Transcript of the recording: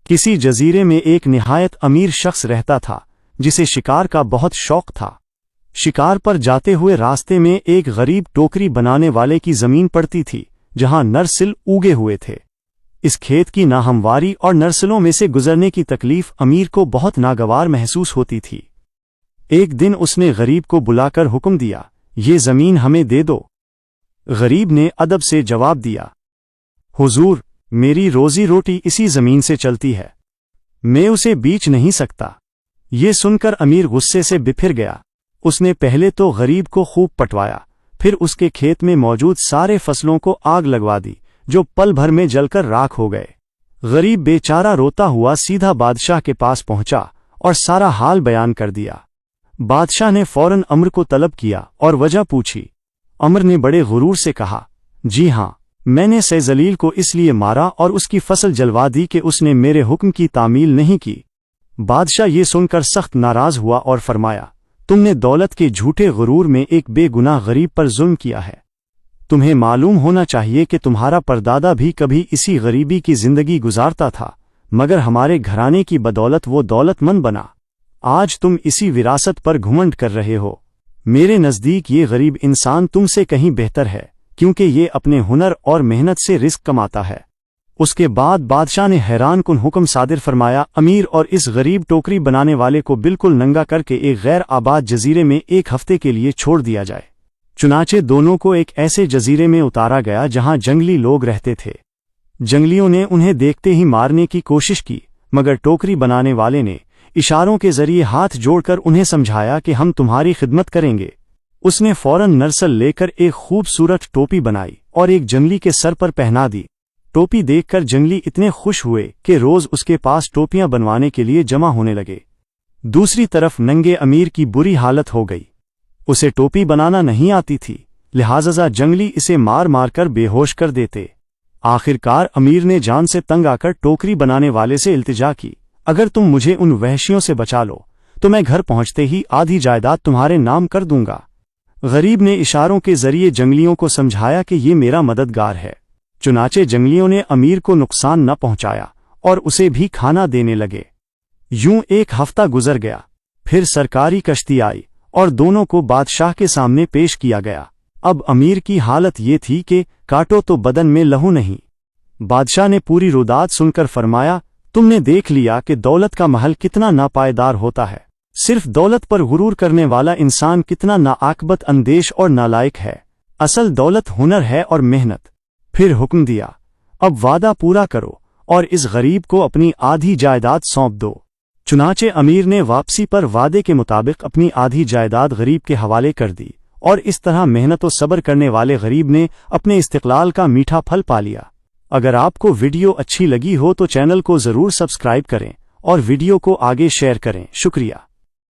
किसी जजीरे में एक निहायत अमीर शख्स रहता था जिसे शिकार का बहुत शौक था। शिकार पर जाते हुए रास्ते में एक गरीब टोकरी बनाने वाले की जमीन पड़ती थी जहां नरसिल उगे हुए थे। इस खेत की नाहमवारी और नरसिलों में से गुजरने की तकलीफ अमीर को बहुत नागवार महसूस होती थी। एक दिन उसने गरीब को बुलाकर हुक्म दिया, ये जमीन हमें दे दो। गरीब ने अदब से जवाब दिया, हुजूर, मेरी रोजी रोटी इसी जमीन से चलती है, मैं उसे बेच नहीं सकता। ये सुनकर अमीर गुस्से से बिफिर गया। उसने पहले तो गरीब को खूब पटवाया, फिर उसके खेत में मौजूद सारे फसलों को आग लगवा दी जो पल भर में जलकर राख हो गए। गरीब बेचारा रोता हुआ सीधा बादशाह के पास पहुंचा और सारा हाल बयान कर दिया। बादशाह ने फौरन अम्र को तलब किया और वजह पूछी। अम्र ने बड़े गुरूर से कहा, जी हाँ, मैंने सैजलील को इसलिए मारा और उसकी फसल जलवा दी कि उसने मेरे हुक्म की तामील नहीं की। बादशाह ये सुनकर सख्त नाराज हुआ और फरमाया, तुमने दौलत के झूठे गुरूर में एक बेगुनाह गरीब पर जुल्म किया है। तुम्हें मालूम होना चाहिए कि तुम्हारा परदादा भी कभी इसी गरीबी की जिंदगी गुजारता था, मगर हमारे घराने की बदौलत वो दौलतमंद बना। आज तुम इसी विरासत पर घुमंड कर रहे हो। मेरे नज़दीक ये गरीब इंसान तुमसे कहीं बेहतर है, क्योंकि ये अपने हुनर और मेहनत से रिस्क कमाता है। उसके बाद बादशाह ने हैरान कुन हुक्म सादिर फरमाया, अमीर और इस गरीब टोकरी बनाने वाले को बिल्कुल नंगा करके एक गैर आबाद जजीरे में एक हफ्ते के लिए छोड़ दिया जाए। चुनाचे दोनों को एक ऐसे जजीरे में उतारा गया जहां जंगली लोग रहते थे। जंगलियों ने उन्हें देखते ही मारने की कोशिश की, मगर टोकरी बनाने वाले ने इशारों के जरिए हाथ जोड़कर उन्हें समझाया कि हम तुम्हारी खिदमत करेंगे। उसने फौरन नरसल लेकर एक खूबसूरत टोपी बनाई और एक जंगली के सर पर पहना दी। टोपी देखकर जंगली इतने खुश हुए कि रोज उसके पास टोपियां बनवाने के लिए जमा होने लगे। दूसरी तरफ नंगे अमीर की बुरी हालत हो गई। उसे टोपी बनाना नहीं आती थी, लिहाजा जंगली इसे मार मार कर बेहोश कर देते। आखिरकार अमीर ने जान से तंग आकर टोकरी बनाने वाले से इल्तिजा की, अगर तुम मुझे उन वहशियों से बचा लो तो मैं घर पहुंचते ही आधी जायदाद तुम्हारे नाम कर दूंगा। गरीब ने इशारों के जरिए जंगलियों को समझाया कि ये मेरा मददगार है। चुनाचे जंगलियों ने अमीर को नुकसान न पहुंचाया और उसे भी खाना देने लगे। यूं एक हफ्ता गुजर गया, फिर सरकारी कश्ती आई और दोनों को बादशाह के सामने पेश किया गया। अब अमीर की हालत ये थी कि काटो तो बदन में लहू नहीं। बादशाह ने पूरी रुदात सुनकर फरमाया, तुमने देख लिया कि दौलत का महल कितना नापायदार होता है। सिर्फ दौलत पर गुरूर करने वाला इंसान कितना नाआकबत अंदेश और नालायक है। असल दौलत हुनर है और मेहनत। फिर हुक्म दिया, अब वादा पूरा करो और इस गरीब को अपनी आधी जायदाद सौंप दो। चुनाचे अमीर ने वापसी पर वादे के मुताबिक अपनी आधी जायदाद गरीब के हवाले कर दी और इस तरह मेहनत और सब्र करने वाले गरीब ने अपने इस्तिक़लाल का मीठा फल पा लिया। अगर आपको वीडियो अच्छी लगी हो तो चैनल को ज़रूर सब्सक्राइब करें और वीडियो को आगे शेयर करें। शुक्रिया।